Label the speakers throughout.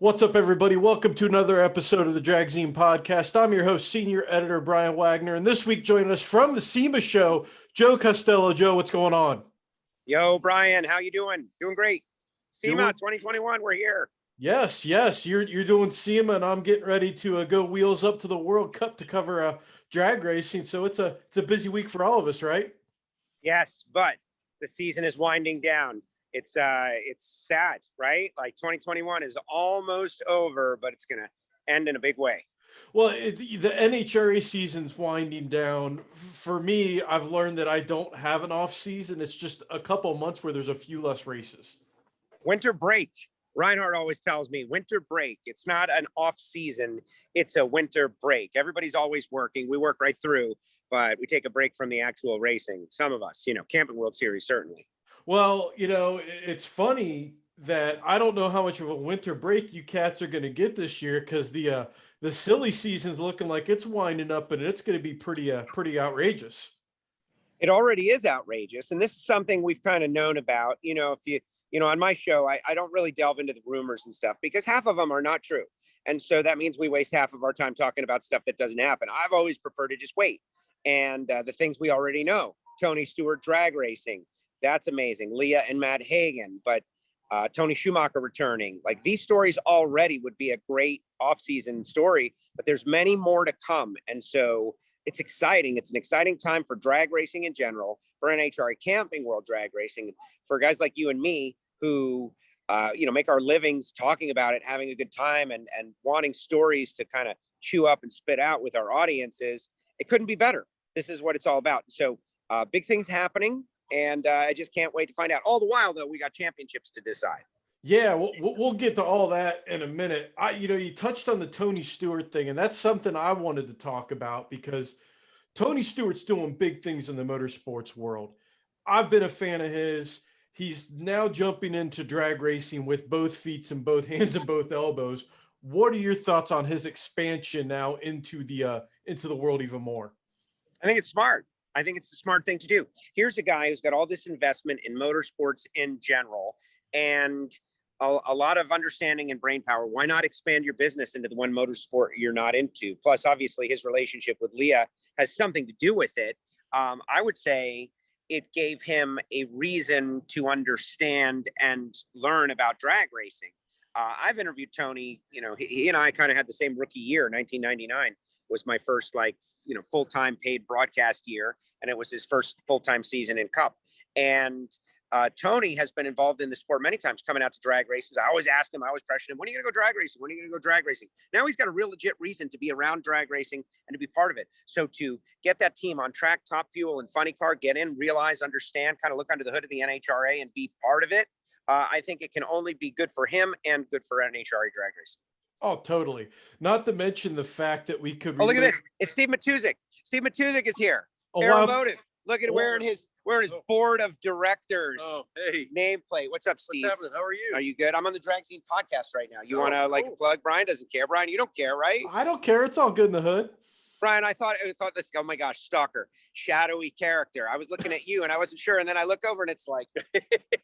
Speaker 1: What's up, everybody? Welcome to another episode of the Dragzine Podcast. I'm your host, Senior Editor Brian Wagner, and this week joining us from the SEMA show, Joe Castello. Joe, what's going on?
Speaker 2: Yo, Brian, how you doing? Doing great. SEMA 2021, we're here.
Speaker 1: Yes. You're doing SEMA, and I'm getting ready to go wheels up to the World Cup to cover drag racing. So it's a busy week for all of us, right?
Speaker 2: Yes, but the season is winding down. It's sad, right? Like 2021 is almost over, but it's gonna end in a big way.
Speaker 1: Well, the NHRA season's winding down. For me, I've learned that I don't have an off season. It's just a couple of months where there's a few less races.
Speaker 2: Winter break. Reinhardt always tells me winter break. It's not an off season. It's a winter break. Everybody's always working. We work right through, but we take a break from the actual racing. Some of us, Camping World Series, certainly.
Speaker 1: Well, it's funny that I don't know how much of a winter break you cats are going to get this year because the silly season's looking like it's winding up and it's going to be pretty outrageous.
Speaker 2: It already is outrageous, and this is something we've kind of known about. If you on my show, I don't really delve into the rumors and stuff because half of them are not true, and so that means we waste half of our time talking about stuff that doesn't happen. I've always preferred to just wait, and the things we already know: Tony Stewart drag racing. That's amazing. Leah and Matt Hagan, but Tony Schumacher returning. Like these stories already would be a great off-season story, but there's many more to come. And so it's exciting. It's an exciting time for drag racing in general, for NHRA Camping World Drag Racing, for guys like you and me who, make our livings talking about it, having a good time and wanting stories to kind of chew up and spit out with our audiences. It couldn't be better. This is what it's all about. So big things happening. And I just can't wait to find out. All the while, though, we got championships to decide.
Speaker 1: Yeah, we'll get to all that in a minute. You touched on the Tony Stewart thing, and that's something I wanted to talk about because Tony Stewart's doing big things in the motorsports world. I've been a fan of his. He's now jumping into drag racing with both feet and both hands and both elbows. What are your thoughts on his expansion now into the world even more?
Speaker 2: I think it's smart. I think it's the smart thing to do. Here's a guy who's got all this investment in motorsports in general and a lot of understanding and brain power. Why not expand your business into the one motorsport you're not into? Plus, obviously, his relationship with Leah has something to do with it. I would say it gave him a reason to understand and learn about drag racing. I've interviewed Tony. He and I kind of had the same rookie year, 1999. Was my first full-time paid broadcast year, and it was his first full-time season in Cup. And Tony has been involved in the sport many times, coming out to drag races. I always asked him, I always pressured him, when are you going to go drag racing? When are you going to go drag racing? Now he's got a real legit reason to be around drag racing and to be part of it. So to get that team on track, Top Fuel and Funny Car, get in, realize, understand, kind of look under the hood of the NHRA and be part of it, I think it can only be good for him and good for NHRA drag racing.
Speaker 1: Oh, totally. Not to mention the fact that we could.
Speaker 2: Oh, look at this! It's Steve Matuzik. Steve Matuzik is here.
Speaker 1: Oh,
Speaker 2: Automotive. Look at wearing his board of directors nameplate. What's up, Steve?
Speaker 3: What's happening? How are you?
Speaker 2: Are you good? I'm on the Dragzine Podcast right now. You want to plug? Brian doesn't care. Brian, you don't care, right?
Speaker 1: I don't care. It's all good in the hood.
Speaker 2: Brian, I thought this. Oh my gosh, stalker, shadowy character. I was looking at you and I wasn't sure, and then I look over and it's like,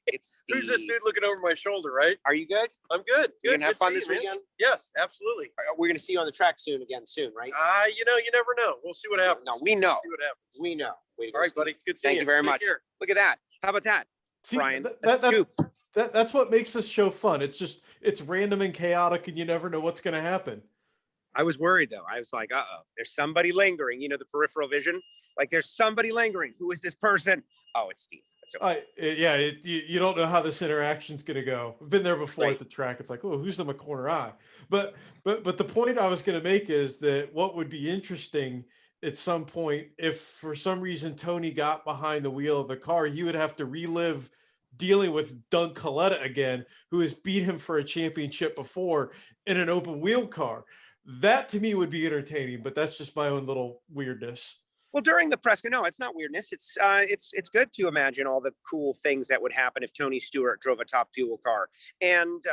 Speaker 2: it's Steve.
Speaker 3: Who's this dude looking over my shoulder? Right?
Speaker 2: Are you good?
Speaker 3: I'm good.
Speaker 2: You gonna have fun this weekend?
Speaker 3: Man. Yes, absolutely.
Speaker 2: We're gonna see you on the track soon, right?
Speaker 3: You never know. We'll see what happens.
Speaker 2: No, we know.
Speaker 3: We'll see what happens.
Speaker 2: We know.
Speaker 3: All right, buddy. Good seeing you.
Speaker 2: Thank you very much.
Speaker 3: Care.
Speaker 2: Look at that. How about that,
Speaker 1: See,
Speaker 2: Brian?
Speaker 1: That's what makes this show fun. It's random and chaotic, and you never know what's going to happen.
Speaker 2: I was worried though. I was like, there's somebody lingering. The peripheral vision. Like there's somebody lingering. Who is this person? Oh, it's Steve. That's okay.
Speaker 1: You don't know how this interaction's going to go. I've been there before
Speaker 2: Right.
Speaker 1: at the track. It's like, oh, who's in my corner eye? But the point I was going to make is that what would be interesting at some point, if for some reason Tony got behind the wheel of the car, he would have to relive dealing with Doug Coletta again, who has beat him for a championship before in an open wheel car. That to me would be entertaining, but that's just my own little weirdness.
Speaker 2: Well, during the press, no, it's not weirdness. It's good to imagine all the cool things that would happen if Tony Stewart drove a Top Fuel car. And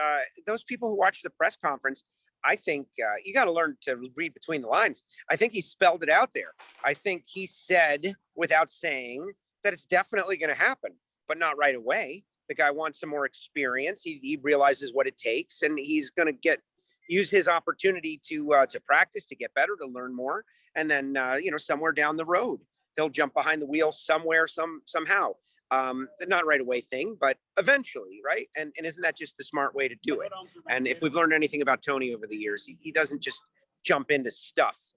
Speaker 2: those people who watch the press conference, I think you got to learn to read between the lines. I think he spelled it out there. I think he said, without saying, that it's definitely going to happen, but not right away. The guy wants some more experience. He realizes what it takes, and he's going to get use his opportunity to practice, to get better, to learn more. And then, somewhere down the road, he'll jump behind the wheel somewhere, somehow. Not right away thing, but eventually, right? And isn't that just the smart way to do it? And if we've learned anything about Tony over the years, he doesn't just jump into stuff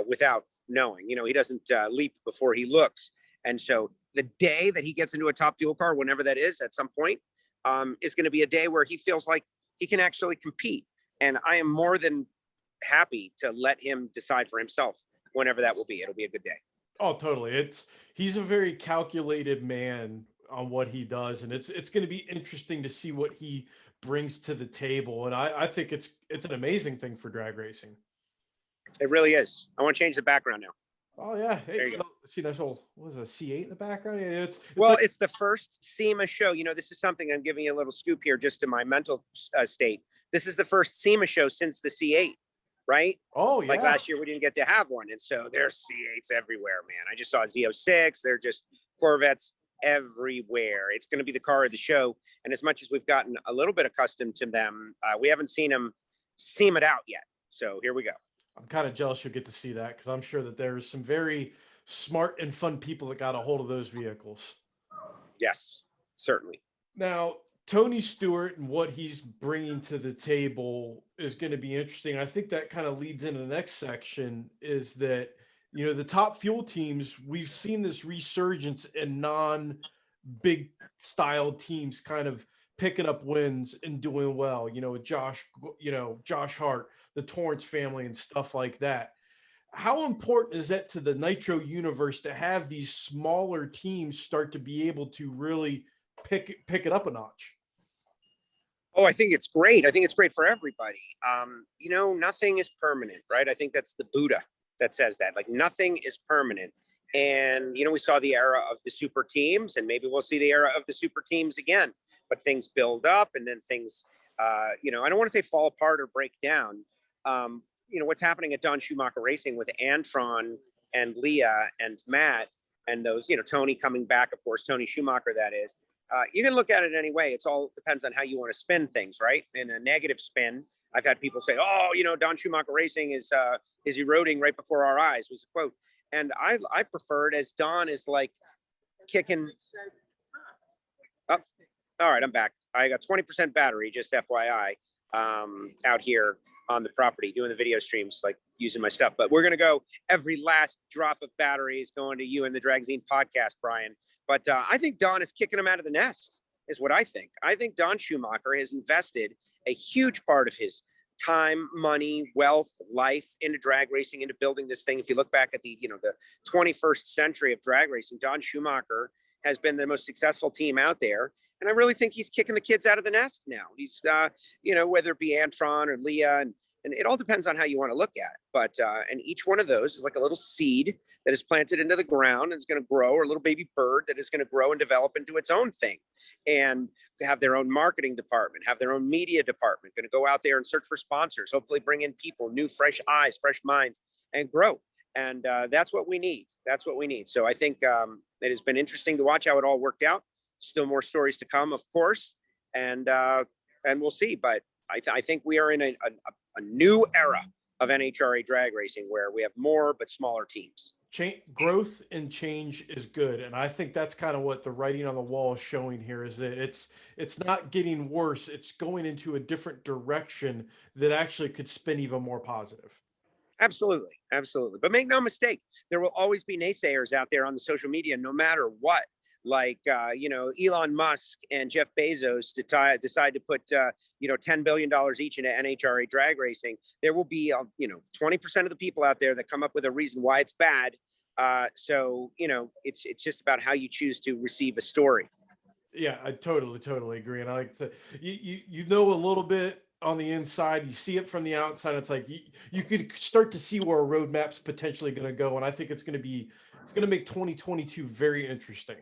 Speaker 2: without knowing. He doesn't leap before he looks. And so the day that he gets into a top fuel car, whenever that is, at some point, is going to be a day where he feels like he can actually compete. And I am more than happy to let him decide for himself whenever that will be. It'll be a good day.
Speaker 1: Oh, totally. He's a very calculated man on what he does, and it's going to be interesting to see what he brings to the table. And I think it's an amazing thing for drag racing.
Speaker 2: It really is. I want to change the background now.
Speaker 1: Oh yeah, hey,
Speaker 2: there you go.
Speaker 1: See, nice old, what was it, a C8 in the background? Yeah, it's
Speaker 2: it's the first SEMA show. This is something I'm giving you a little scoop here, just to my mental state. This is the first SEMA show since the C8, right?
Speaker 1: Oh yeah.
Speaker 2: Like last year, we didn't get to have one, and so there's C8s everywhere, man. I just saw Z06. They're just Corvettes everywhere. It's going to be the car of the show, and as much as we've gotten a little bit accustomed to them, we haven't seen them SEMA it out yet. So here we go.
Speaker 1: I'm kind of jealous you'll get to see that, because I'm sure that there's some very smart and fun people that got a hold of those vehicles.
Speaker 2: Yes, certainly.
Speaker 1: Now, Tony Stewart and what he's bringing to the table is going to be interesting. I think that kind of leads into the next section, is that, the top fuel teams, we've seen this resurgence in non-big style teams kind of picking up wins and doing well, with Josh Hart, the Torrance family and stuff like that. How important is that to the Nitro universe to have these smaller teams start to be able to really pick it up a notch?
Speaker 2: Oh, I think it's great. I think it's great for everybody. Nothing is permanent, right? I think that's the Buddha that says that. Like, nothing is permanent. And, we saw the era of the super teams, and maybe we'll see the era of the super teams again. But things build up, and then things, I don't want to say fall apart or break down. What's happening at Don Schumacher Racing with Antron and Leah and Matt and those, Tony coming back, of course, Tony Schumacher, that is. You can look at it any way. It's all depends on how you want to spin things, right? In a negative spin, I've had people say, "Oh, Don Schumacher Racing is eroding right before our eyes," was a quote. And I prefer it as Don is like kicking. Oh, all right, I'm back. I got 20% battery, just FYI, out here on the property doing the video streams, like using my stuff. But we're gonna go. Every last drop of battery is going to you and the Dragzine Podcast, Brian. But I think Don is kicking him out of the nest, is what I think. I think Don Schumacher has invested a huge part of his time, money, wealth, life into drag racing, into building this thing. If you look back at the 21st century of drag racing, Don Schumacher has been the most successful team out there. And I really think he's kicking the kids out of the nest now. He's, whether it be Antron or Leah, and it all depends on how you want to look at it. But, and each one of those is like a little seed that is planted into the ground and is going to grow, or a little baby bird that is going to grow and develop into its own thing, and have their own marketing department, have their own media department, going to go out there and search for sponsors, hopefully bring in people, new, fresh eyes, fresh minds, and grow. And that's what we need. That's what we need. So I think it has been interesting to watch how it all worked out. Still more stories to come, of course. And we'll see. But I think we are in a new era of NHRA drag racing, where we have more but smaller teams.
Speaker 1: Growth and change is good, and I think that's kind of what the writing on the wall is showing here, is that it's not getting worse, it's going into a different direction that actually could spin even more positive.
Speaker 2: Absolutely. But make no mistake, there will always be naysayers out there on the social media, no matter what. Like, Elon Musk and Jeff Bezos decide to put, $10 billion each into NHRA drag racing. There will be, 20% of the people out there that come up with a reason why it's bad. So, it's just about how you choose to receive a story.
Speaker 1: Yeah, I totally agree. And I like to, you know, a little bit on the inside, you see it from the outside. It's like, you could start to see where a roadmap's potentially going to go. And I think it's going to make 2022 very interesting.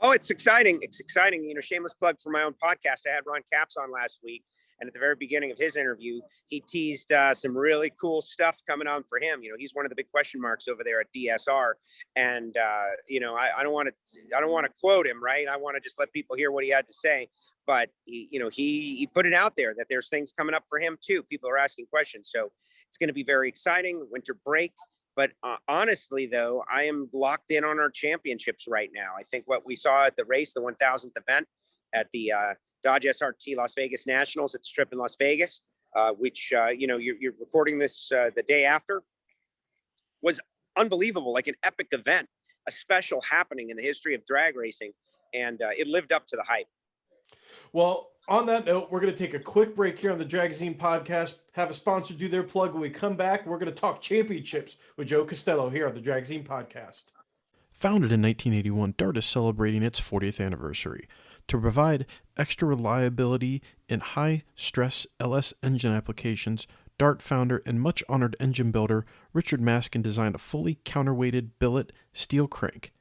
Speaker 2: Oh, it's exciting. It's exciting. Shameless plug for my own podcast. I had Ron Capps on last week. And at the very beginning of his interview, he teased some really cool stuff coming on for him. He's one of the big question marks over there at DSR. And, I don't want to quote him, right? I want to just let people hear what he had to say. but he put it out there that there's things coming up for him too. People are asking questions. So it's going to be very exciting. Winter break. But honestly, though, I am locked in on our championships right now. I think what we saw at the race, the 1000th event at the Dodge SRT Las Vegas Nationals at the Strip in Las Vegas, which, you're recording this the day after, was unbelievable, like an epic event, a special happening in the history of drag racing. And it lived up to the hype.
Speaker 1: Well, on that note, we're going to take a quick break here on the Dragzine Podcast, have a sponsor do their plug. When we come back, we're going to talk championships with Joe Castello here on the Dragzine Podcast. Founded in 1981, Dart is celebrating its 40th anniversary. To provide extra reliability in high-stress LS engine applications, Dart founder and much-honored engine builder Richard Maskin designed a fully counterweighted billet steel crank.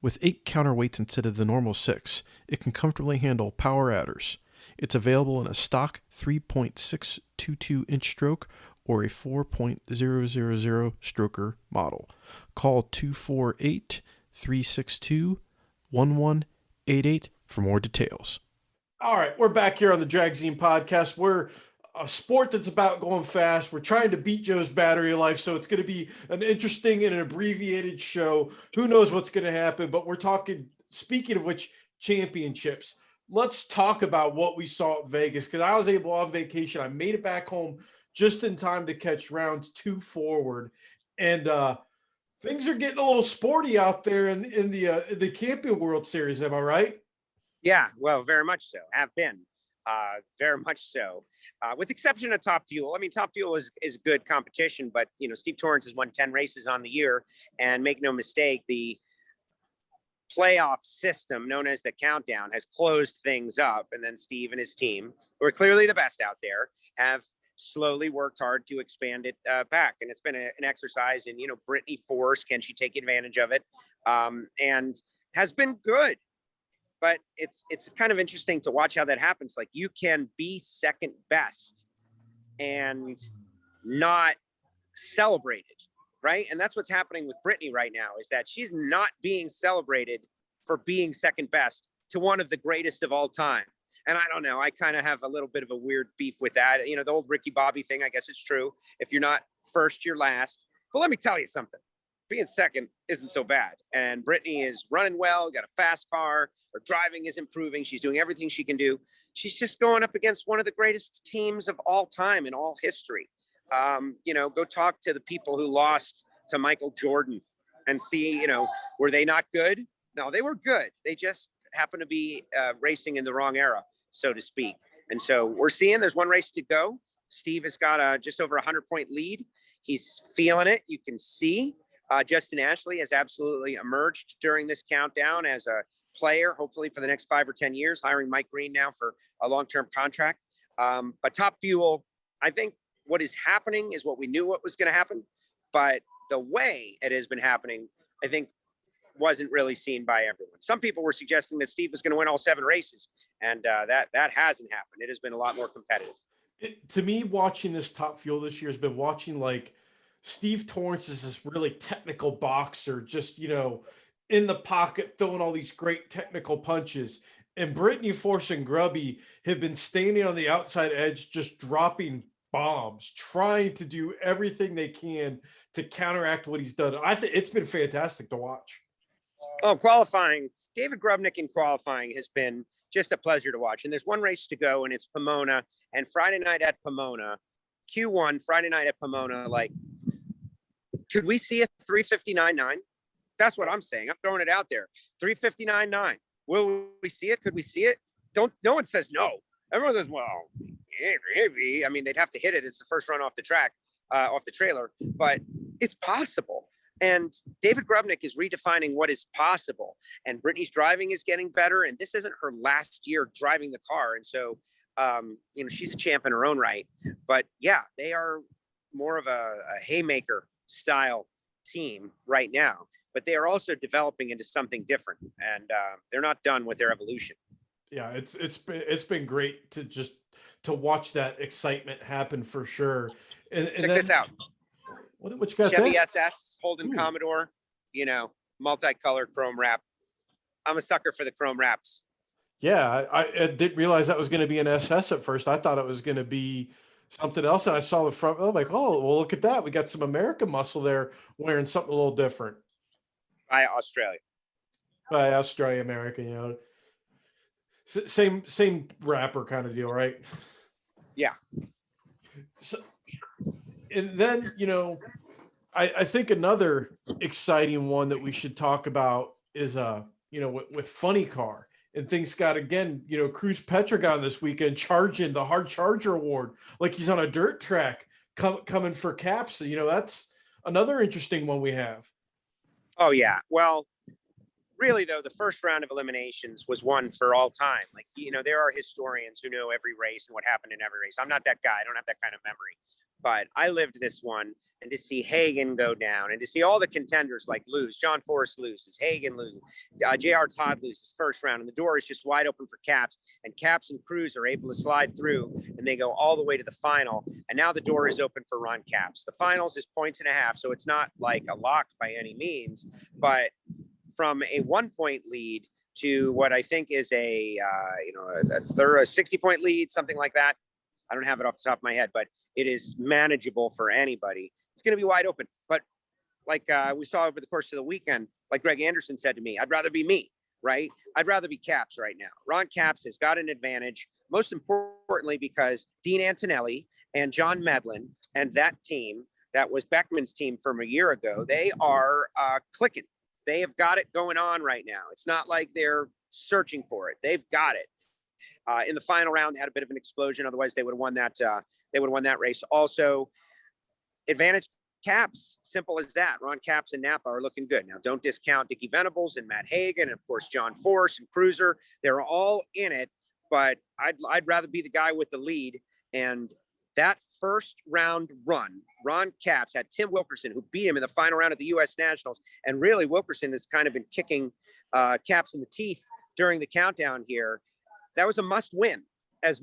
Speaker 1: With 8 counterweights instead of the normal 6, it can comfortably handle power adders. It's available in a stock 3.622-inch stroke or a 4.000 stroker model. Call 248-362-1188 for more details. All right, we're back here on the Dragzine Podcast. We're a sport that's about going fast. We're trying to beat Joe's battery life, so it's going to be an interesting and an abbreviated show. Who knows what's going to happen, but we're talking, speaking of which, championships. Let's talk about what we saw at Vegas, because I was able on vacation. I made it back home just in time to catch rounds 2 forward, and things are getting a little sporty out there in the Camping World Series. Am I right?
Speaker 2: Yeah, well, very much so. Have been. Very much so, with exception of Top Fuel. I mean, Top Fuel is good competition, but Steve Torrance has won 10 races on the year, and make no mistake, the playoff system known as the countdown has closed things up. And then Steve and his team, who are clearly the best out there, have slowly worked hard to expand it back. And it's been an exercise in Brittany force. Can she take advantage of it? And has been good. But it's kind of interesting to watch how that happens. Like, you can be second best and not celebrated, right? And that's what's happening with Brittany right now, is that she's not being celebrated for being second best to one of the greatest of all time. And I don't know, I kind of have a little bit of a weird beef with that. The old Ricky Bobby thing, I guess it's true. If you're not first, you're last. But let me tell you something. Being second isn't so bad. And Brittany is running well, got a fast car. Her driving is improving. She's doing everything she can do. She's just going up against one of the greatest teams of all time in all history. Go talk to the people who lost to Michael Jordan and see, were they not good? No, they were good. They just happen to be racing in the wrong era, so to speak. And so we're seeing there's one race to go. Steve has got a just over 100-point lead. He's feeling it. You can see Justin Ashley has absolutely emerged during this countdown as a player, hopefully for the next 5 or 10 years, hiring Mike Green now for a long-term contract. But Top Fuel, I think what is happening is what we knew what was going to happen. But the way it has been happening, I think, wasn't really seen by everyone. Some people were suggesting that Steve was going to win all 7 races, and that hasn't happened. It has been a lot more competitive.
Speaker 1: To me, watching this Top Fuel this year has been watching, like, Steve Torrance is this really technical boxer, just, in the pocket, throwing all these great technical punches. And Brittany Force and Grubby have been standing on the outside edge, just dropping bombs, trying to do everything they can to counteract what he's done. I think it's been fantastic to watch.
Speaker 2: Oh, qualifying. David Grubnick in qualifying has been just a pleasure to watch. And there's one race to go, and it's Pomona. And Friday night at Pomona, Q1, Friday night at Pomona, like, could we see a 359.9? That's what I'm saying. I'm throwing it out there. 359.9. Will we see it? Could we see it? No one says no. Everyone says, well, yeah, maybe. I mean, they'd have to hit it. It's the first run off the track, off the trailer, but it's possible. And David Grubnick is redefining what is possible. And Brittany's driving is getting better. And this isn't her last year driving the car. And so, she's a champ in her own right. But yeah, they are more of a haymaker style team right now, but they are also developing into something different, and they're not done with their evolution.
Speaker 1: Yeah, it's been great to watch that excitement happen for sure. And
Speaker 2: check this out.
Speaker 1: What you got?
Speaker 2: Chevy
Speaker 1: there?
Speaker 2: SS, Holden Commodore, multicolored chrome wrap. I'm a sucker for the chrome wraps.
Speaker 1: Yeah, I didn't realize that was going to be an SS at first. I thought it was going to be something else. And I saw the front. Oh, like, oh, well, look at that. We got some American muscle there wearing something a little different.
Speaker 2: By Australia.
Speaker 1: By Australia, American, same rapper kind of deal, right?
Speaker 2: Yeah.
Speaker 1: So, and then, I think another exciting one that we should talk about is, with Funny Car. And things got, again, Cruz Petragon this weekend charging the Hard Charger Award like he's on a dirt track coming for caps. That's another interesting one we have.
Speaker 2: Oh, yeah. Well, really, though, the first round of eliminations was one for all time. Like, there are historians who know every race and what happened in every race. I'm not that guy. I don't have that kind of memory. But I lived this one, and to see Hagan go down and to see all the contenders like lose, John Forrest loses, Hagan loses, J.R. Todd loses first round, and the door is just wide open for Caps, and Caps and Cruz are able to slide through, and they go all the way to the final, and now the door is open for Ron Caps. The finals is 1.5 points, so it's not like a lock by any means, but from a 1-point lead to what I think is a 60-point lead, something like that. I don't have it off the top of my head, but it is manageable for anybody. It's going to be wide open. But like we saw over the course of the weekend, like Greg Anderson said to me, I'd rather be me, right? I'd rather be Caps right now. Ron Caps has got an advantage, most importantly, because Dean Antonelli and John Medlin and that team, that was Beckman's team from a year ago, they are clicking. They have got it going on right now. It's not like they're searching for it. They've got it. In the final round, had a bit of an explosion. Otherwise, they would have won that. They would have won that race. Also, advantage Caps. Simple as that. Ron Caps and Napa are looking good. Now, don't discount Dickie Venables and Matt Hagan, and of course John Force and Cruiser. They're all in it. But I'd rather be the guy with the lead. And that first round run, Ron Caps had Tim Wilkerson, who beat him in the final round at the U.S. Nationals. And really, Wilkerson has kind of been kicking Caps in the teeth during the countdown here. That was a must win, as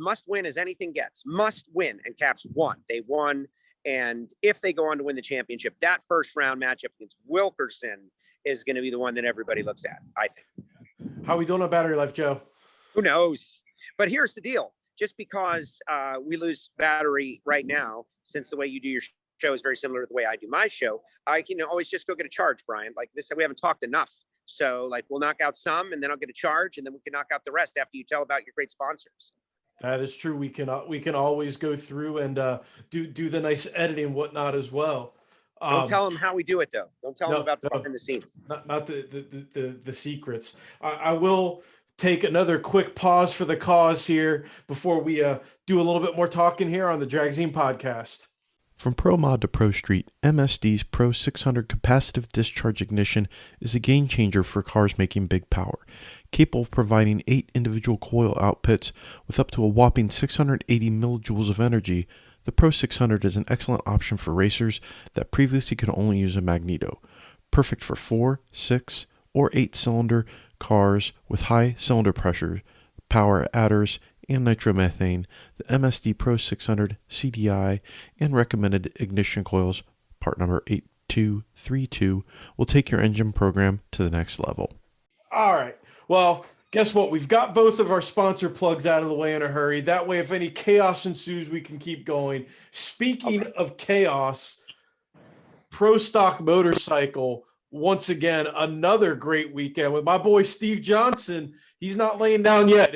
Speaker 2: anything gets. Must win, and Caps won. They won, and if they go on to win the championship, that first round matchup against Wilkerson is going to be the one that everybody looks at, I think.
Speaker 1: How we doing on battery life, Joe?
Speaker 2: Who knows? But here's the deal. Just because we lose battery right now, since the way you do your show is very similar to the way I do my show, I can always just go get a charge, Brian. Like this, we haven't talked enough. So like we'll knock out some and then I'll get a charge and then we can knock out the rest after you tell about your great sponsors.
Speaker 1: That is true. We can always go through and do the nice editing and whatnot as well.
Speaker 2: Don't tell them how we do it though. Don't tell them about the behind the scenes.
Speaker 1: Not the secrets. I will take another quick pause for the cause here before we do a little bit more talking here on the Dragzine Podcast.
Speaker 4: From Pro Mod to Pro Street, MSD's Pro 600 capacitive discharge ignition is a game changer for cars making big power. Capable of providing 8 individual coil outputs with up to a whopping 680 millijoules of energy, the Pro 600 is an excellent option for racers that previously could only use a magneto. Perfect for 4, 6, or 8-cylinder cars with high cylinder pressure, power adders, and nitromethane. The MSD Pro 600 CDI and recommended ignition coils, part number 8232, will take your engine program to the next level.
Speaker 1: All right. Well, guess what? We've got both of our sponsor plugs out of the way in a hurry. That way, if any chaos ensues, we can keep going. Speaking of chaos, Pro Stock Motorcycle, once again, another great weekend with my boy Steve Johnson. He's not laying down yet.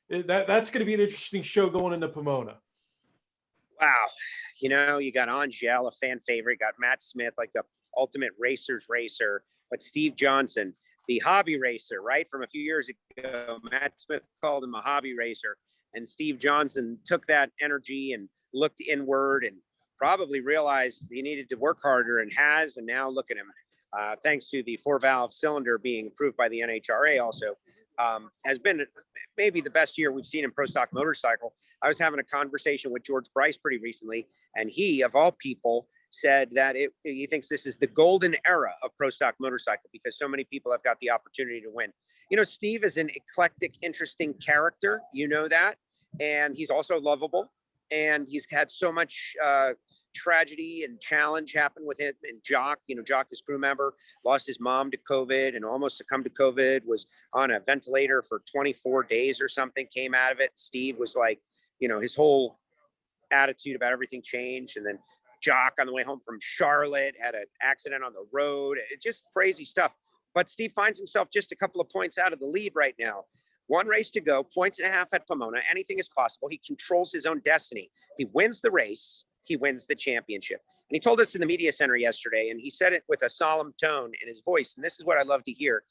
Speaker 1: That's going to be an interesting show going into Pomona.
Speaker 2: Wow. You got Angel, a fan favorite, got Matt Smith, like the ultimate racer's racer, but Steve Johnson, the hobby racer, right? From a few years ago, Matt Smith called him a hobby racer, and Steve Johnson took that energy and looked inward and probably realized he needed to work harder and now look at him. Thanks to the 4-valve cylinder being approved by the NHRA also, has been maybe the best year we've seen in Pro Stock Motorcycle. I was having a conversation with George Bryce pretty recently, and he, of all people, said that he thinks this is the golden era of Pro Stock Motorcycle because so many people have got the opportunity to win. Steve is an eclectic, interesting character, that, and he's also lovable, and he's had so much tragedy and challenge happened with him and Jock. Jock, his crew member, lost his mom to COVID and almost succumbed to COVID, was on a ventilator for 24 days or something, came out of it. Steve was like, his whole attitude about everything changed. And then Jock, on the way home from Charlotte, had an accident on the road. It's just crazy stuff. But Steve finds himself just a couple of points out of the lead right now. 1 race to go, 1.5 points at Pomona. Anything is possible. He controls his own destiny. If he wins the race, he wins the championship. And he told us in the media center yesterday, and he said it with a solemn tone in his voice. And this is what I love to hear.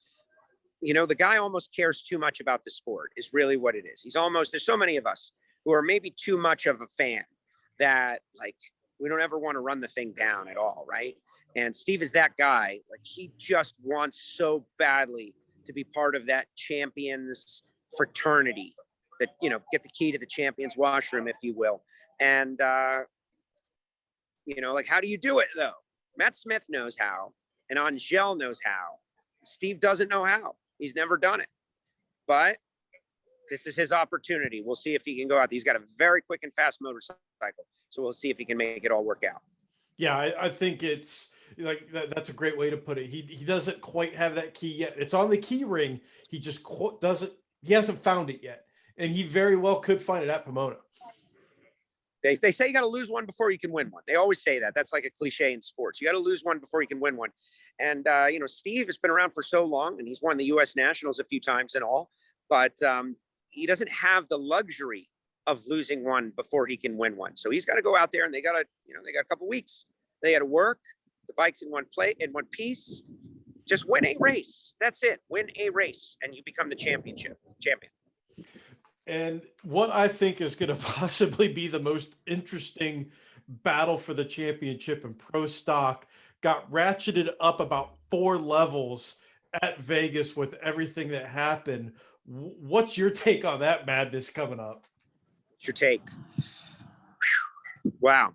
Speaker 2: The guy almost cares too much about the sport is really what it is. There's so many of us who are maybe too much of a fan that we don't ever want to run the thing down at all, right? And Steve is that guy. He just wants so badly to be part of that champions fraternity that, get the key to the champions washroom, if you will. And, how do you do it though? Matt Smith knows how, and Angel knows how. Steve doesn't know how. He's never done it, but this is his opportunity. We'll see if he can go out. He's got a very quick and fast motorcycle. So we'll see if he can make it all work out.
Speaker 1: Yeah, I think it's that's a great way to put it. He doesn't quite have that key yet. It's on the key ring. He just he hasn't found it yet. And he very well could find it at Pomona.
Speaker 2: They say you got to lose one before you can win one. They always say that. That's like a cliche in sports. You got to lose one before you can win one. And, Steve has been around for so long, and he's won the U.S. Nationals a few times and all, but he doesn't have the luxury of losing one before he can win one. So he's got to go out there, and they got a couple weeks. They got to work the bikes in one one piece. Just win a race. That's it. Win a race, and you become the champion.
Speaker 1: And what I think is going to possibly be the most interesting battle for the championship in pro stock got ratcheted up about 4 levels at Vegas with everything that happened. What's your take on that madness coming up?
Speaker 2: What's your take? Wow.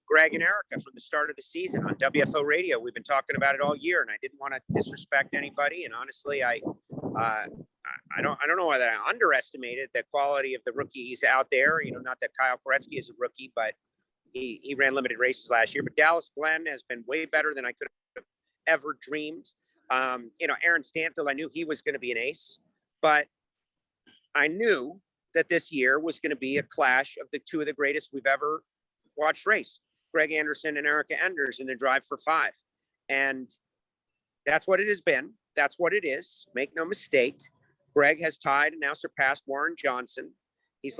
Speaker 2: Greg and Erica from the start of the season on WFO radio, we've been talking about it all year, and I didn't want to disrespect anybody. And honestly, I don't know whether I underestimated the quality of the rookies out there. Not that Kyle Koretsky is a rookie, but he ran limited races last year. But Dallas Glenn has been way better than I could have ever dreamed. Aaron Stanfield, I knew he was going to be an ace, but I knew that this year was going to be a clash of the 2 of the greatest we've ever watched race. Greg Anderson and Erica Enders in the Drive for 5. And that's what it has been. That's what it is. Make no mistake. Greg has tied and now surpassed Warren Johnson. He's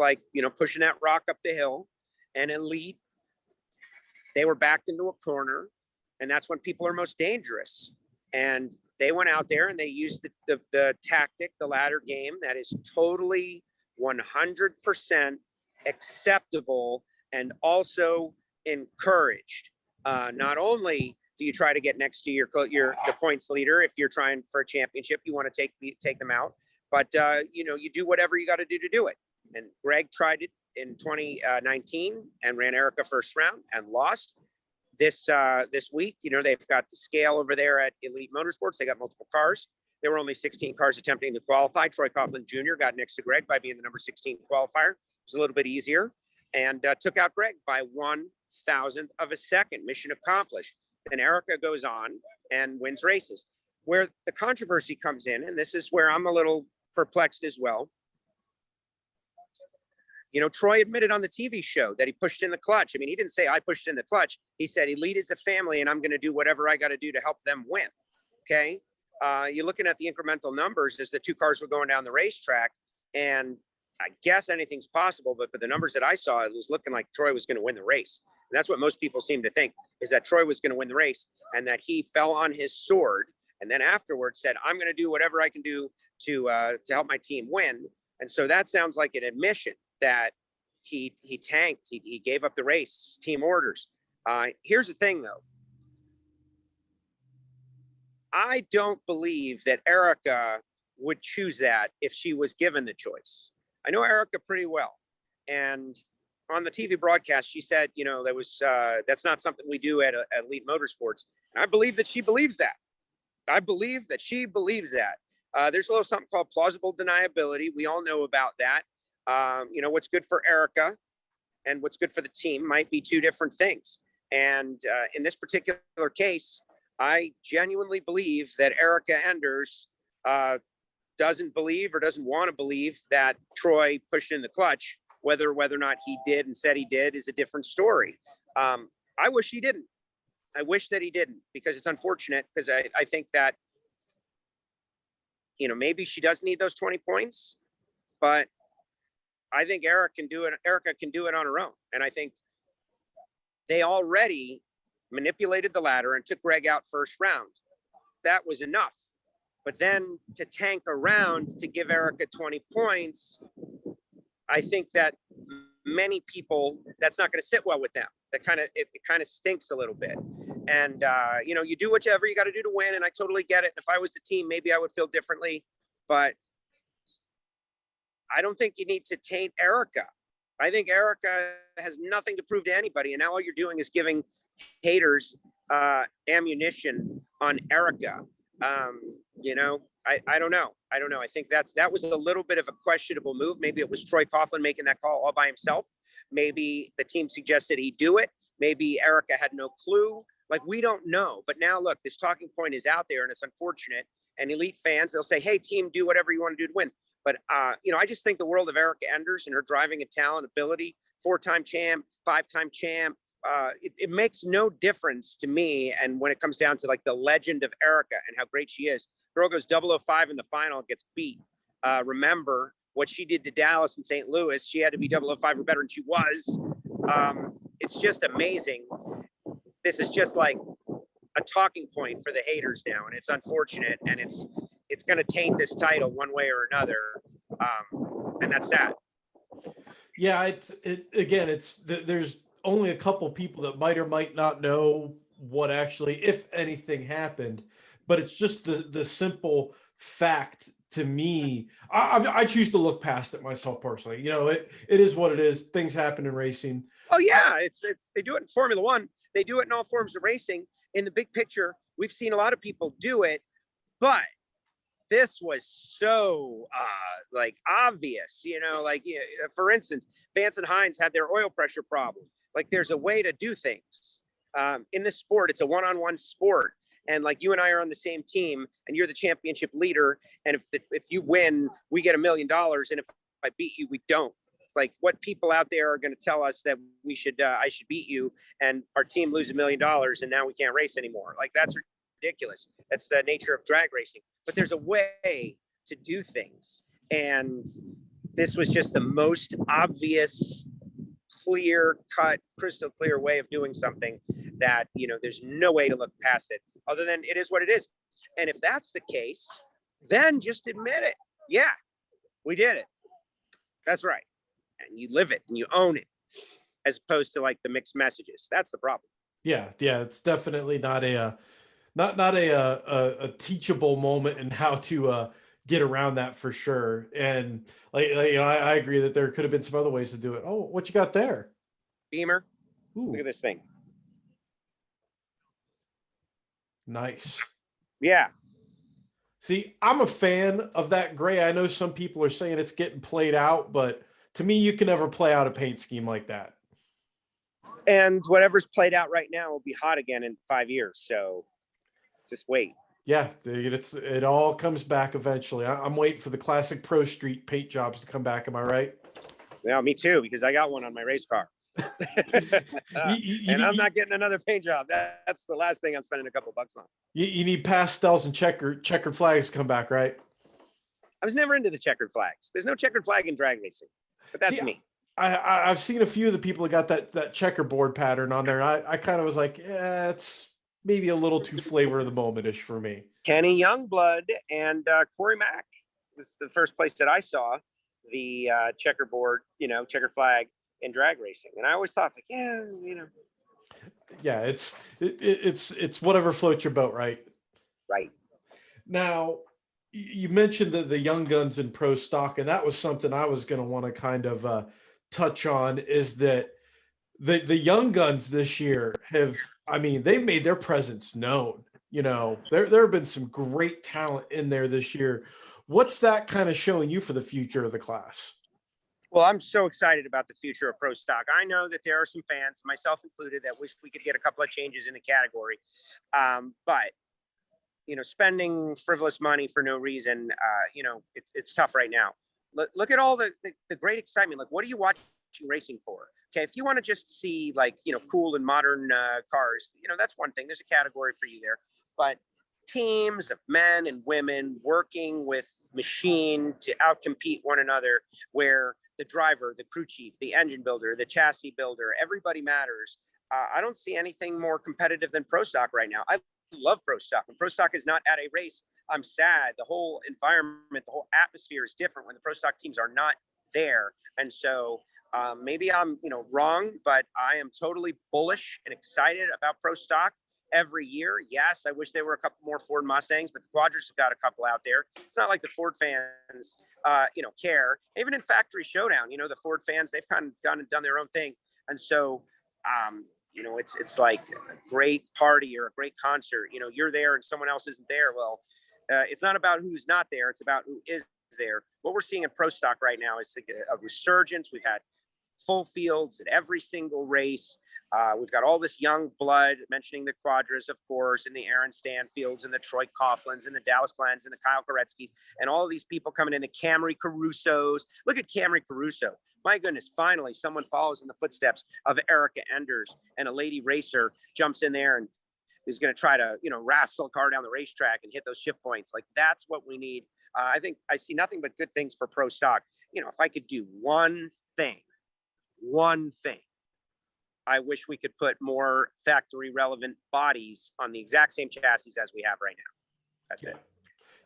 Speaker 2: pushing that rock up the hill. And Elite, they were backed into a corner. And that's when people are most dangerous. And they went out there and they used the tactic, the ladder game that is totally 100% acceptable and also encouraged. Not only do you try to get next to your the points leader if you're trying for a championship, you want to take them out, but you do whatever you got to do it. And Greg tried it in 2019 and ran Erica first round and lost. This week, they've got the scale over there at Elite Motorsports. They got multiple cars. There were only 16 cars attempting to qualify. Troy Coughlin Jr. got next to Greg by being the number 16 qualifier. It was a little bit easier and took out Greg by 1,000th of a second. Mission accomplished. Then Erica goes on and wins races. Where the controversy comes in, and this is where I'm a little perplexed as well. Troy admitted on the TV show that he pushed in the clutch. I mean, he didn't say I pushed in the clutch. He said Elite is a family and I'm going to do whatever I got to do to help them win. Okay. You're looking at the incremental numbers as the 2 cars were going down the racetrack, and I guess anything's possible, but the numbers that I saw, it was looking like Troy was going to win the race. And that's what most people seem to think, is that Troy was going to win the race and that he fell on his sword. And then afterwards said, I'm going to do whatever I can do to help my team win. And so that sounds like an admission that he tanked. He gave up the race, team orders. Here's the thing though. I don't believe that Erica would choose that if she was given the choice. I know Erica pretty well. And on the TV broadcast, she said, there was, that's not something we do at Elite Motorsports. And I believe that she believes that. There's a little something called plausible deniability. We all know about that. What's good for Erica and what's good for the team might be two different things. And in this particular case, I genuinely believe that Erica Enders doesn't believe or doesn't want to believe that Troy pushed in the clutch. Whether or not he did and said he did is a different story. I wish he didn't. I wish that he didn't, because it's unfortunate, because I think that, maybe she does need those 20 points, but I think Erica can do it on her own. And I think they already manipulated the ladder and took Greg out first round. That was enough. But then to tank around to give Erica 20 points, I think that many people, that's not going to sit well with them. That it kind of stinks a little bit. And, you do whatever you got to do to win. And I totally get it. If I was the team, maybe I would feel differently, but I don't think you need to taint Erica. I think Erica has nothing to prove to anybody. And now all you're doing is giving haters ammunition on Erica. I don't know. I think that was a little bit of a questionable move. Maybe it was Troy Coughlin making that call all by himself. Maybe the team suggested he do it. Maybe Erica had no clue. Like, we don't know. But now look, this talking point is out there, and it's unfortunate. And elite fans, they'll say, hey, team, do whatever you want to do to win. But, I just think the world of Erica Enders and her driving and talent, ability, 4-time champ, 5-time champ, it makes no difference to me. And when it comes down to like the legend of Erica and how great she is, girl goes 005 in the final, gets beat. Remember what she did to Dallas and St. Louis. She had to be 005 or better, and she was. It's just amazing. This is just like a talking point for the haters now, and it's unfortunate, and it's going to taint this title one way or another, and that's sad.
Speaker 1: Yeah, there's only a couple people that might or might not know what actually, if anything, happened, but it's just the simple fact to me. I choose to look past it myself personally. It is what it is. Things happen in racing.
Speaker 2: Oh yeah, it's they do it in Formula One. They do it in all forms of racing. In the big picture, we've seen a lot of people do it, but this was so obvious. For instance, Vance and Hines had their oil pressure problem. Like, there's a way to do things. In this sport, it's a one-on-one sport. And like, you and I are on the same team, and you're the championship leader. And if you win, we get $1 million. And if I beat you, we don't. Like, what people out there are going to tell us that I should beat you, and our team lose $1 million, and now we can't race anymore. Like, that's ridiculous. That's the nature of drag racing. But there's a way to do things. And this was just the most obvious, clear-cut, crystal clear way of doing something that, there's no way to look past it other than it is what it is. And if that's the case, then just admit it. Yeah, we did it. That's right. And you live it and you own it, as opposed to like the mixed messages. That's the problem.
Speaker 1: Yeah. It's definitely not a teachable moment in how to get around that, for sure. And I agree that there could have been some other ways to do it. Oh, what you got there?
Speaker 2: Beamer.
Speaker 1: Ooh.
Speaker 2: Look at this thing.
Speaker 1: Nice.
Speaker 2: Yeah.
Speaker 1: See, I'm a fan of that gray. I know some people are saying it's getting played out, but to me, you can never play out a paint scheme like that.
Speaker 2: And whatever's played out right now will be hot again in 5 years. So just wait.
Speaker 1: Yeah, it all comes back eventually. I'm waiting for the classic Pro Street paint jobs to come back. Am I right?
Speaker 2: Yeah, me too, because I got one on my race car. And I'm not getting another paint job. That's the last thing I'm spending a couple bucks on.
Speaker 1: You need pastels and checkered flags to come back, right?
Speaker 2: I was never into the checkered flags. There's no checkered flag in drag racing, but that's me.
Speaker 1: I've seen a few of the people that got that checkerboard pattern on there. I kind of was like, yeah, it's maybe a little too flavor of the moment-ish for me.
Speaker 2: Kenny Youngblood and Corey Mack was the first place that I saw the checkerboard, checkered flag in drag racing. And I always thought, like,
Speaker 1: yeah, it's whatever floats your boat, right?
Speaker 2: Right.
Speaker 1: Now, you mentioned the young guns in pro stock, and that was something I was going to want to kind of touch on, is that the young guns this year they've made their presence known. There have been some great talent in there this year. What's that kind of showing you for the future of the class?
Speaker 2: Well, I'm so excited about the future of pro stock. I know that there are some fans, myself included, that wish we could get a couple of changes in the category. But spending frivolous money for no reason, it's tough right now. Look at all the great excitement. Like, what are you watching racing for? Okay, if you want to just see cool and modern cars, that's one thing. There's a category for you there. But teams of men and women working with machine to outcompete one another, where the driver, the crew chief, the engine builder, the chassis builder, everybody matters. I don't see anything more competitive than pro stock right now. I love pro stock. When pro stock is not at a race, I'm sad. The whole environment, the whole atmosphere is different when the pro stock teams are not there. And so maybe I'm wrong, but I am totally bullish and excited about pro stock every year. Yes, I wish there were a couple more Ford Mustangs, but the Quadras have got a couple out there. It's not like the Ford fans care. Even in Factory Showdown, the Ford fans, they've kind of gone and done their own thing. And so it's like a great party or a great concert. You're there and someone else isn't there. Well, it's not about who's not there. It's about who is there. What we're seeing in pro stock right now is a resurgence. We've had full fields at every single race. We've got all this young blood, mentioning the Quadras, of course, and the Aaron Stanfields and the Troy Coughlins and the Dallas Glens and the Kyle Koretsky's and all of these people coming in, the Camry Carusos. Look at Camry Caruso. My goodness, finally, someone follows in the footsteps of Erica Enders, and a lady racer jumps in there and is going to try to, wrestle a car down the racetrack and hit those shift points. Like, that's what we need. I think I see nothing but good things for pro stock. If I could do one thing, I wish we could put more factory relevant bodies on the exact same chassis as we have right now. That's it.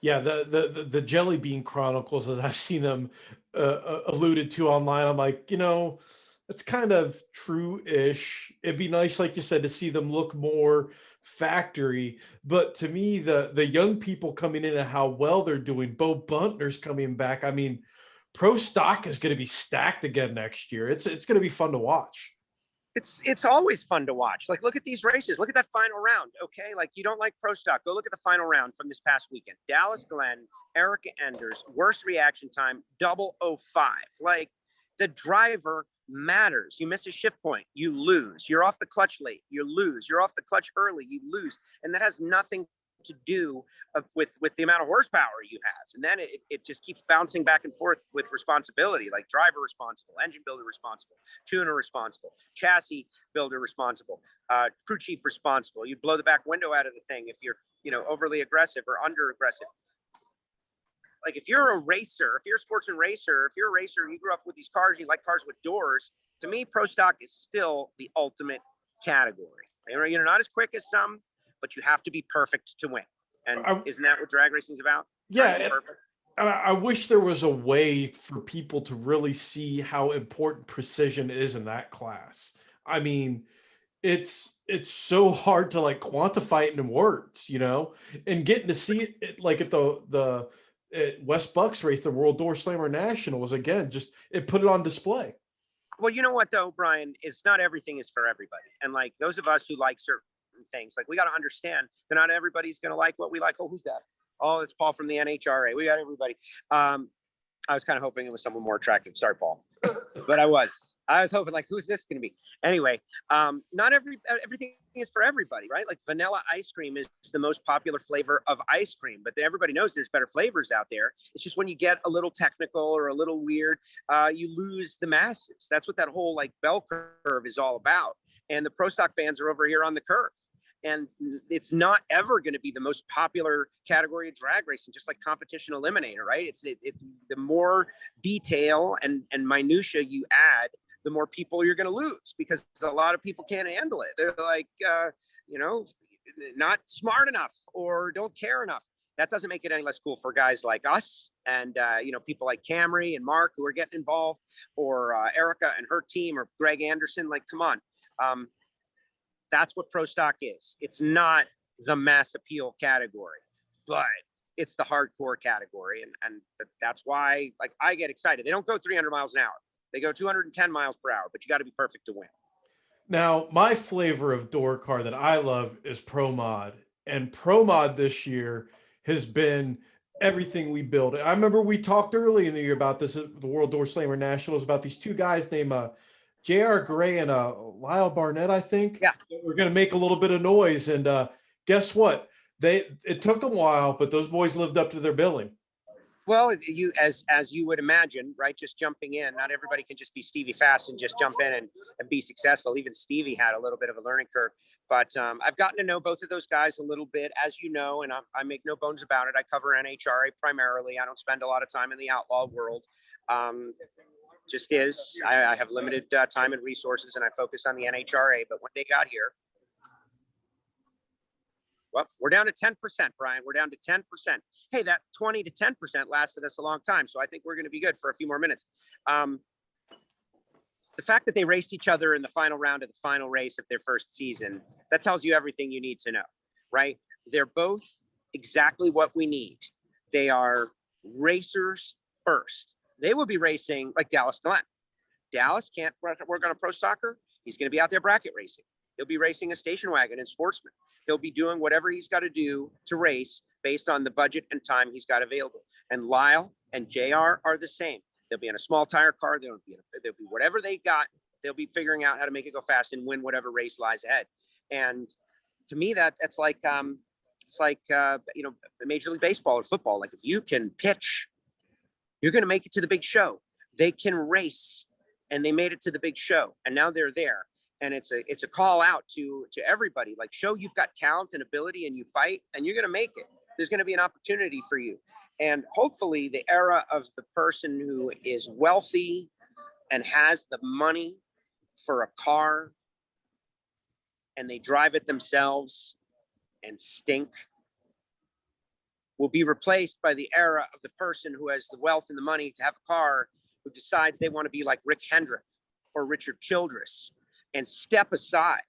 Speaker 1: Yeah, the Jelly Bean Chronicles, as I've seen them alluded to online, I'm like, it's kind of true-ish. It'd be nice, like you said, to see them look more factory. But to me, the young people coming in and how well they're doing, Bo Buntner's coming back. I mean, pro stock is going to be stacked again next year. It's going to be fun to watch.
Speaker 2: It's always fun to watch. Like, look at these races. Look at that final round. Okay. Like, you don't like pro stock, go look at the final round from this past weekend. Dallas Glenn, Erica Enders, worst reaction time, 005. Like, the driver matters. You miss a shift point, you lose. You're off the clutch late, you lose. You're off the clutch early, you lose. And that has nothing to do with the amount of horsepower you have. And then it just keeps bouncing back and forth with responsibility, like driver responsible, engine builder responsible, tuner responsible, chassis builder responsible, crew chief responsible. You blow the back window out of the thing if you're overly aggressive or under aggressive. Like, if you're a racer, if you're a sportsman racer, if you're a racer, you grew up with these cars, you like cars with doors, to me, pro stock is still the ultimate category. You're not as quick as some, but you have to be perfect to win. And isn't that what drag racing is about?
Speaker 1: Yeah. And I wish there was a way for people to really see how important precision is in that class. I mean, it's so hard to like quantify it in words, and getting to see it like at the at West Bucks race, the World Door Slammer Nationals, again, just it put it on display.
Speaker 2: Well, you know what though, Brian, is not everything is for everybody. And like those of us who like certain things, like, we got to understand that not everybody's going to like what we like. Oh, who's that? Oh, it's Paul from the NHRA. We got everybody. I was kind of hoping it was someone more attractive. Sorry, Paul. But I was hoping, like, who's this going to be? Anyway, not everything is for everybody, right? Like, vanilla ice cream is the most popular flavor of ice cream, but everybody knows there's better flavors out there. It's just when you get a little technical or a little weird, you lose the masses. That's what that whole like bell curve is all about. And the pro stock fans are over here on the curve. And it's not ever going to be the most popular category of drag racing, just like competition eliminator, right? It's the more detail and minutia you add, the more people you're going to lose, because a lot of people can't handle it. They're like, not smart enough or don't care enough. That doesn't make it any less cool for guys like us and, people like Camry and Mark who are getting involved, or Erica and her team, or Greg Anderson. Like, come on. That's what pro stock is. It's not the mass appeal category, but it's the hardcore category. And that's why, like, I get excited. They don't go 300 miles an hour. They go 210 miles per hour, but you got to be perfect to win.
Speaker 1: Now, my flavor of door car that I love is Pro Mod. And Pro Mod this year has been everything we build. I remember we talked early in the year about this at the World Door Slammer Nationals about these two guys named J.R. Gray and Lyle Barnett, I think.
Speaker 2: Yeah.
Speaker 1: We're going to make a little bit of noise. And guess what? It took them a while, but those boys lived up to their billing.
Speaker 2: Well, you as you would imagine, right? Just jumping in. Not everybody can just be Stevie Fast and just jump in and be successful. Even Stevie had a little bit of a learning curve. But I've gotten to know both of those guys a little bit, as you know, and I make no bones about it. I cover NHRA primarily. I don't spend a lot of time in the outlaw world. Just is. I have limited time and resources, and I focus on the NHRA. But when they got here, well, we're down to 10%, Brian. We're down to 10%. Hey, that 20 to 10% lasted us a long time. So I think we're going to be good for a few more minutes. The fact that they raced each other in the final round of the final race of their first season, that tells you everything you need to know, right? They're both exactly what we need. They are racers first. They will be racing like Dallas Glenn. Dallas can't work on a pro soccer. He's going to be out there bracket racing. He'll be racing a station wagon and Sportsman. He'll be doing whatever he's got to do to race based on the budget and time he's got available. And Lyle and JR are the same. They'll be in a small tire car. They'll be whatever they got. They'll be figuring out how to make it go fast and win whatever race lies ahead. And to me, that's like it's like Major League Baseball or football. Like if you can pitch, you're going to make it to the big show. They can race, and they made it to the big show, and now they're there. And it's a call out to everybody, like show you've got talent and ability and you fight and you're going to make it. There's going to be an opportunity for you. And hopefully the era of the person who is wealthy and has the money for a car and they drive it themselves and stink will be replaced by the era of the person who has the wealth and the money to have a car who decides they want to be like Rick Hendrick or Richard Childress and step aside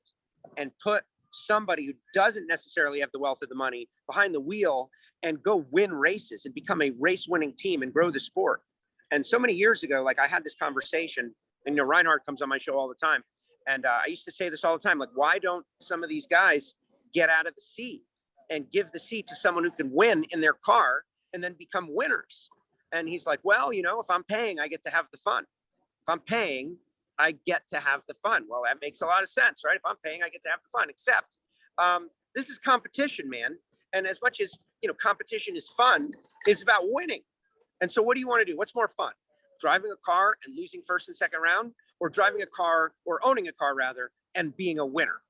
Speaker 2: and put somebody who doesn't necessarily have the wealth of the money behind the wheel and go win races and become a race winning team and grow the sport. And so many years ago, like I had this conversation, and Reinhardt comes on my show all the time. And I used to say this all the time, like, why don't some of these guys get out of the seat and give the seat to someone who can win in their car and then become winners? And he's like, well, if I'm paying, I get to have the fun. If I'm paying, I get to have the fun. Well, that makes a lot of sense, right? If I'm paying, I get to have the fun, except this is competition, man. And as much as, competition is fun, it's about winning. And so what do you want to do? What's more fun? Driving a car and losing first and second round, or driving a car or owning a car rather, and being a winner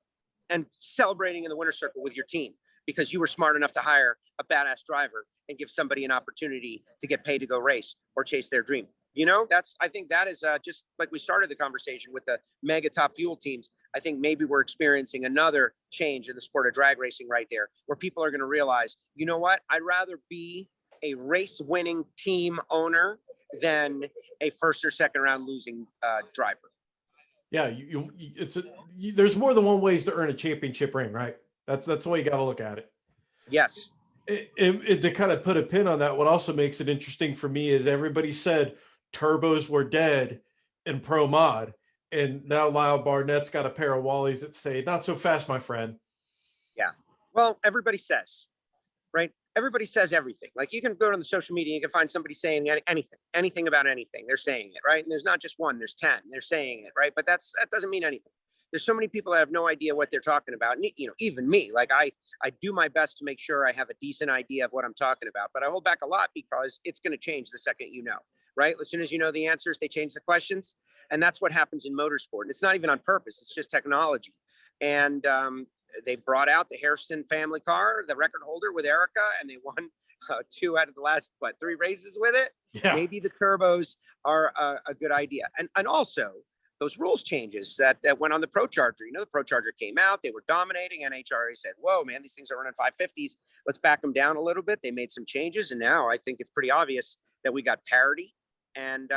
Speaker 2: and celebrating in the winner's circle with your team because you were smart enough to hire a badass driver and give somebody an opportunity to get paid to go race or chase their dream. I think that is just like we started the conversation with the mega top fuel teams. I think maybe we're experiencing another change in the sport of drag racing right there, where people are going to realize, you know what? I'd rather be a race winning team owner than a first or second round losing driver.
Speaker 1: Yeah, there's more than one ways to earn a championship ring, right? That's the way you got to look at it.
Speaker 2: Yes.
Speaker 1: To kind of put a pin on that, what also makes it interesting for me is everybody said turbos were dead in pro mod, and now Lyle Barnett's got a pair of Wallies that say not so fast, my friend.
Speaker 2: Yeah, well, everybody says, right? Everybody says everything. Like you can go on the social media, you can find somebody saying anything about anything. They're saying it, right? And there's not just one, there's 10. They're saying it, right? But that doesn't mean anything. There's so many people that have no idea what they're talking about. And, even me, like I do my best to make sure I have a decent idea of what I'm talking about, but I hold back a lot because it's going to change the second right? As soon as you know the answers, they change the questions. And that's what happens in motorsport. And it's not even on purpose. It's just technology. And they brought out the Hairston family car, the record holder with Erica, and they won 2 out of the last, 3 races with it. Yeah. Maybe the turbos are a good idea. And also those rules changes that went on the Pro Charger. The Pro Charger came out, they were dominating. NHRA said, whoa, man, these things are running 550s. Let's back them down a little bit. They made some changes. And now I think it's pretty obvious that we got parity and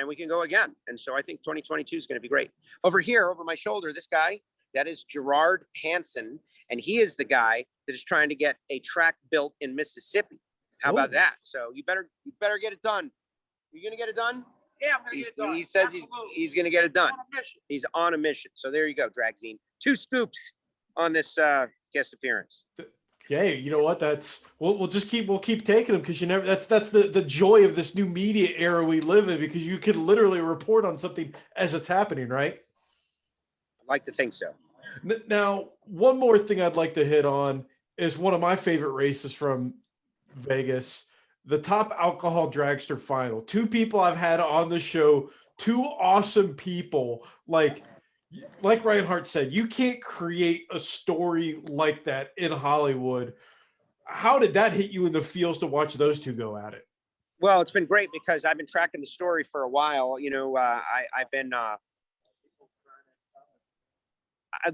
Speaker 2: we can go again. And so I think 2022 is going to be great. Over here, over my shoulder, this guy, that is Gerard Hansen. And he is the guy that is trying to get a track built in Mississippi. How about that? So you better get it done. You going to get it done?
Speaker 3: Yeah, I'm going to get it done.
Speaker 2: He says he's going to get it done. He's on a mission. So there you go, Dragzine. 2 scoops on this guest appearance.
Speaker 1: Yeah, you know what? We'll keep taking them because you never. That's the joy of this new media era we live in, because you can literally report on something as it's happening, right?
Speaker 2: I'd like to think so.
Speaker 1: Now, one more thing I'd like to hit on is one of my favorite races from Vegas, the Top Alcohol Dragster Final. Two people I've had on the show, two awesome people. Like Reinhardt said, you can't create a story like that in Hollywood. How did that hit you in the feels to watch those two go at it?
Speaker 2: Well, it's been great because I've been tracking the story for a while. You know, I've been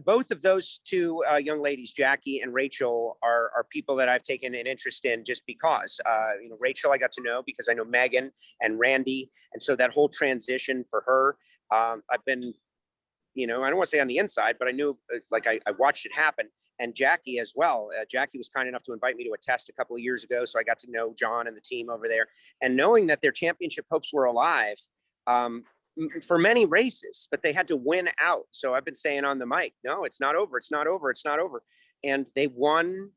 Speaker 2: both of those two young ladies, Jackie and Rachel, are people that I've taken an interest in just because. You know, Rachel I got to know because I know Megan and Randy, and so that whole transition for her, I've been, you know, I don't want to say on the inside, but I knew, like I watched it happen. And Jackie as well. Jackie was kind enough to invite me to a test a couple of years ago, so I got to know John and the team over there. And knowing that their championship hopes were alive for many races, but they had to win out. So I've been saying on the mic, no, it's not over, it's not over, it's not over. And they won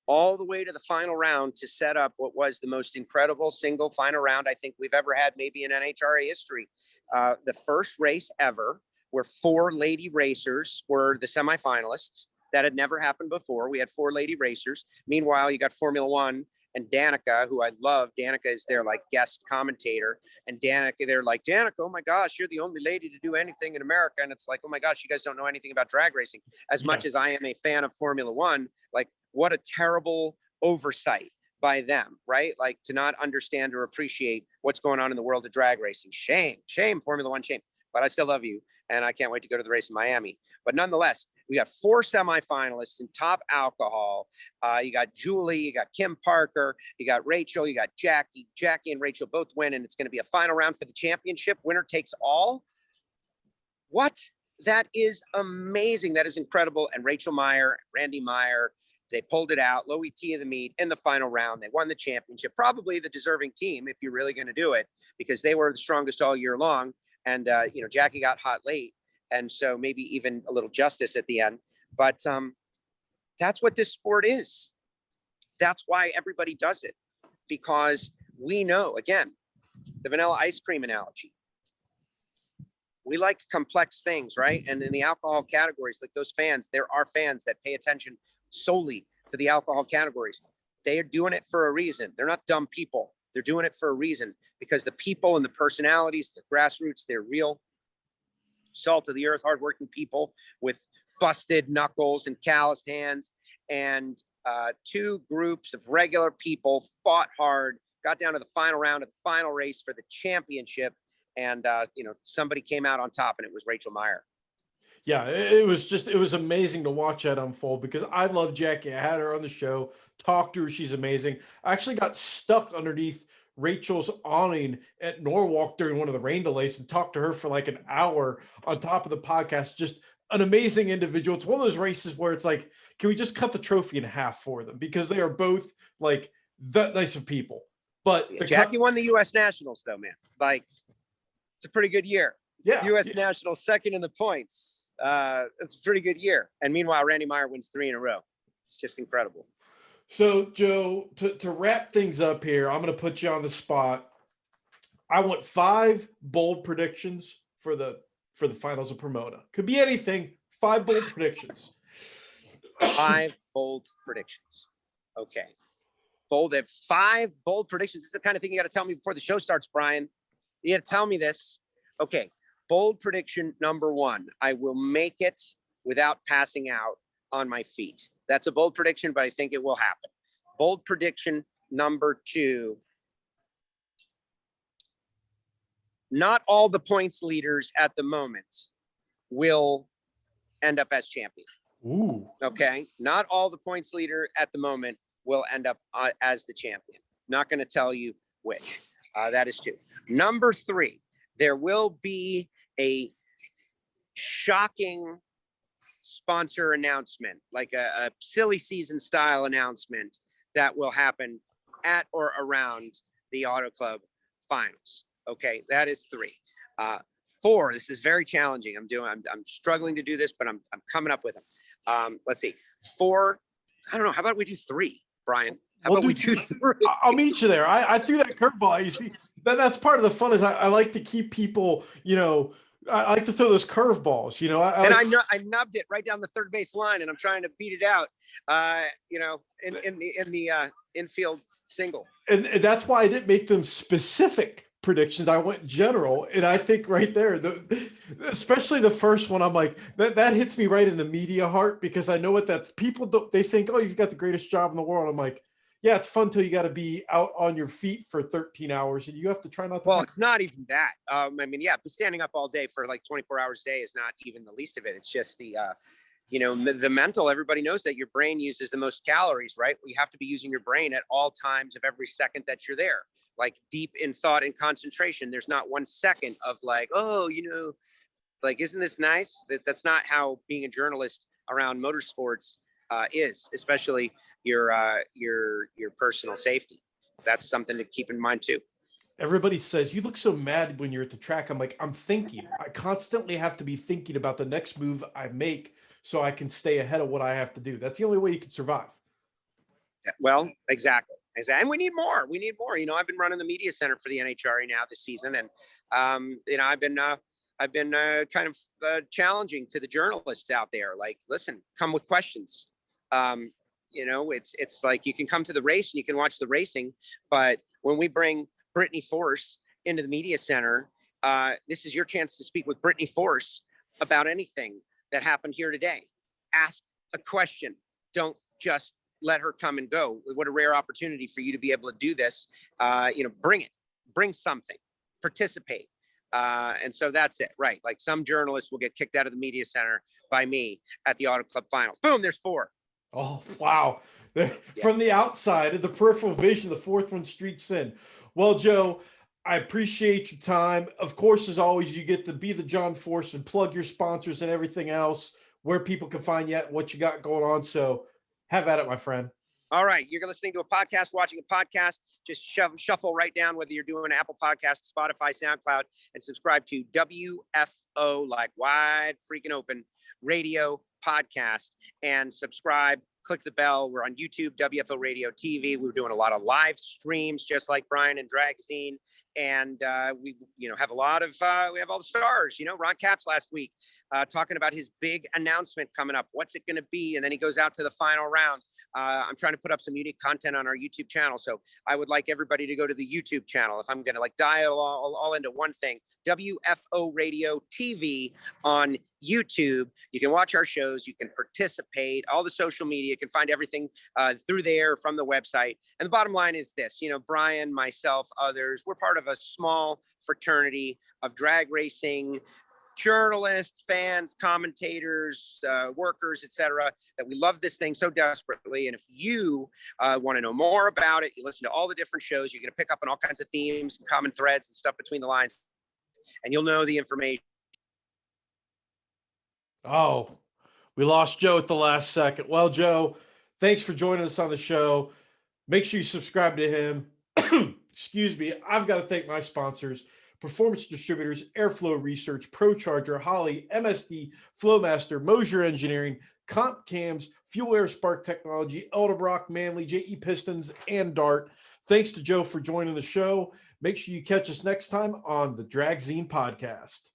Speaker 2: all the way to the final round to set up what was the most incredible single final round I think we've ever had, maybe in NHRA history. The first race ever where 4 lady racers were the semifinalists. That had never happened before. We had 4 lady racers. Meanwhile, you got Formula One and Danica, who I love. Danica is their like guest commentator. And Danica, they're like, Danica, oh my gosh, you're the only lady to do anything in America. And it's like, oh my gosh, you guys don't know anything about drag racing. As much as I am a fan of Formula One, like what a terrible oversight by them, right? Like to not understand or appreciate what's going on in the world of drag racing. Shame, Formula One, shame. But I still love you. And I can't wait to go to the race in Miami. But nonetheless, we got 4 semifinalists in Top Alcohol. You got Julie, you got Kim Parker, you got Rachel, you got Jackie. Jackie and Rachel both win, and it's going to be a final round for the championship. Winner takes all. What? That is amazing. That is incredible. And Rachel Meyer, Randy Meyer, they pulled it out. Low ET of the meet in the final round. They won the championship. Probably the deserving team if you're really going to do it, because they were the strongest all year long. And, you know, Jackie got hot late. And so maybe even a little justice at the end. But that's what this sport is. That's why everybody does it. Because we know, again, the vanilla ice cream analogy. We like complex things, right? And in the alcohol categories, like those fans, there are fans that pay attention solely to the alcohol categories. They are doing it for a reason. They're not dumb people. They're doing it for a reason, because the people and the personalities, the grassroots, they're real, salt of the earth, hardworking people with busted knuckles and calloused hands. And 2 groups of regular people fought hard, got down to the final round of the final race for the championship. And, you know, somebody came out on top, and it was Rachel Meyer.
Speaker 1: Yeah, it was amazing to watch that unfold, because I love Jackie. I had her on the show, talked to her. She's amazing. I actually got stuck underneath Rachel's awning at Norwalk during one of the rain delays and talked to her for like an hour on top of the podcast. Just an amazing individual. It's one of those races where it's like, can we just cut the trophy in half for them? Because they are both like that nice of people. But
Speaker 2: Jackie won the U.S. Nationals, though, man. Like, it's a pretty good year.
Speaker 1: Yeah.
Speaker 2: U.S. Nationals, second in the points. It's a pretty good year. And meanwhile, Randy Meyer wins 3 in a row. It's just incredible.
Speaker 1: So, Joe, to wrap things up here, I'm going to put you on the spot. I want 5 bold predictions for the finals of Pomona. Could be anything. 5 bold predictions.
Speaker 2: 5 bold predictions. Okay. Bold. 5 bold predictions. This is the kind of thing you got to tell me before the show starts, Brian. You got to tell me this. Okay. Bold prediction number 1. I will make it without passing out on my feet. That's a bold prediction, but I think it will happen. Bold prediction number 2. Not all the points leaders at the moment will end up as champion.
Speaker 1: Ooh.
Speaker 2: Okay. Not all the points leader at the moment will end up as the champion. Not going to tell you which. That is 2. Number 3, there will be a shocking sponsor announcement, like a silly season style announcement that will happen at or around the Auto Club finals. Okay, that is 3. 4, this is very challenging. I'm struggling to do this, but I'm coming up with them. Let's see. 4, I don't know. How about we do 3, Brian? How
Speaker 1: We'll
Speaker 2: about we
Speaker 1: do
Speaker 2: do 3?
Speaker 1: I'll meet you there. I threw that curveball. You see, that's part of the fun is I like to keep people, I like to throw those curveballs,
Speaker 2: I nubbed it right down the third base line, and I'm trying to beat it out, in the infield single.
Speaker 1: And that's why I didn't make them specific predictions. I went general, and I think right there, especially the first one, I'm like, that hits me right in the media heart, because I know what that's people don't, they think, oh, you've got the greatest job in the world. I'm like, yeah, it's fun till you got to be out on your feet for 13 hours, and you have to try not to.
Speaker 2: Well, it's not even that. Standing up all day for like 24 hours a day is not even the least of it. It's just the mental. Everybody knows that your brain uses the most calories, right? You have to be using your brain at all times of every second that you're there, like deep in thought and concentration. There's not 1 second of like, like, isn't this nice? That's not how being a journalist around motorsports is, especially your personal safety. That's something to keep in mind too.
Speaker 1: Everybody says you look so mad when you're at the track. I'm like, I'm thinking. I constantly have to be thinking about the next move I make so I can stay ahead of what I have to do. That's the only way you can survive.
Speaker 2: Well, exactly. And we need more. I've been running the media center for the NHRA now this season, and I've been kind of challenging to the journalists out there. Like, listen, come with questions. It's like you can come to the race and you can watch the racing, but when we bring Brittany Force into the media center, this is your chance to speak with Brittany Force about anything that happened here today. Ask a question. Don't just let her come and go. What a rare opportunity for you to be able to do this. Bring something, participate. And so that's it, right? Like, some journalists will get kicked out of the media center by me at the Auto Club finals. Boom, there's 4.
Speaker 1: Oh, wow. From the outside, the peripheral vision, the 4th one streaks in. Well, Joe, I appreciate your time. Of course, as always, you get to be the John Force and plug your sponsors and everything else, where people can find you, what you got going on. So have at it, my friend.
Speaker 2: All right. You're listening to a podcast, watching a podcast. Just shuffle right down, whether you're doing Apple Podcasts, Spotify, SoundCloud, and subscribe to WFO, like wide freaking open, radio podcast, and subscribe. Click the bell. We're on YouTube, WFO Radio TV. We're doing a lot of live streams, just like Brian and Dragzine. And we have a lot of, we have all the stars, Ron Capps last week talking about his big announcement coming up. What's it going to be? And then he goes out to the final round. I'm trying to put up some unique content on our YouTube channel. So I would like everybody to go to the YouTube channel. If I'm going to dial all into one thing, WFO Radio TV on YouTube. You can watch our shows. You can participate, all the social media. You can find everything through there from the website. And the bottom line is this, Brian, myself, others, we're part of a small fraternity of drag racing journalists, fans, commentators, workers, etc., that we love this thing so desperately. And if you want to know more about it, you listen to all the different shows, you're going to pick up on all kinds of themes and common threads and stuff between the lines, and you'll know the information.
Speaker 1: Oh, we lost Joe at the last second. Well, Joe, thanks for joining us on the show. Make sure you subscribe to him. Excuse me. I've got to thank my sponsors: Performance Distributors, Airflow Research, ProCharger, Holley, MSD, Flowmaster, Mosier Engineering, Comp Cams, Fuel Air Spark Technology, Eldebrock, Manley, JE Pistons, and Dart. Thanks to Joe for joining the show. Make sure you catch us next time on the Dragzine Podcast.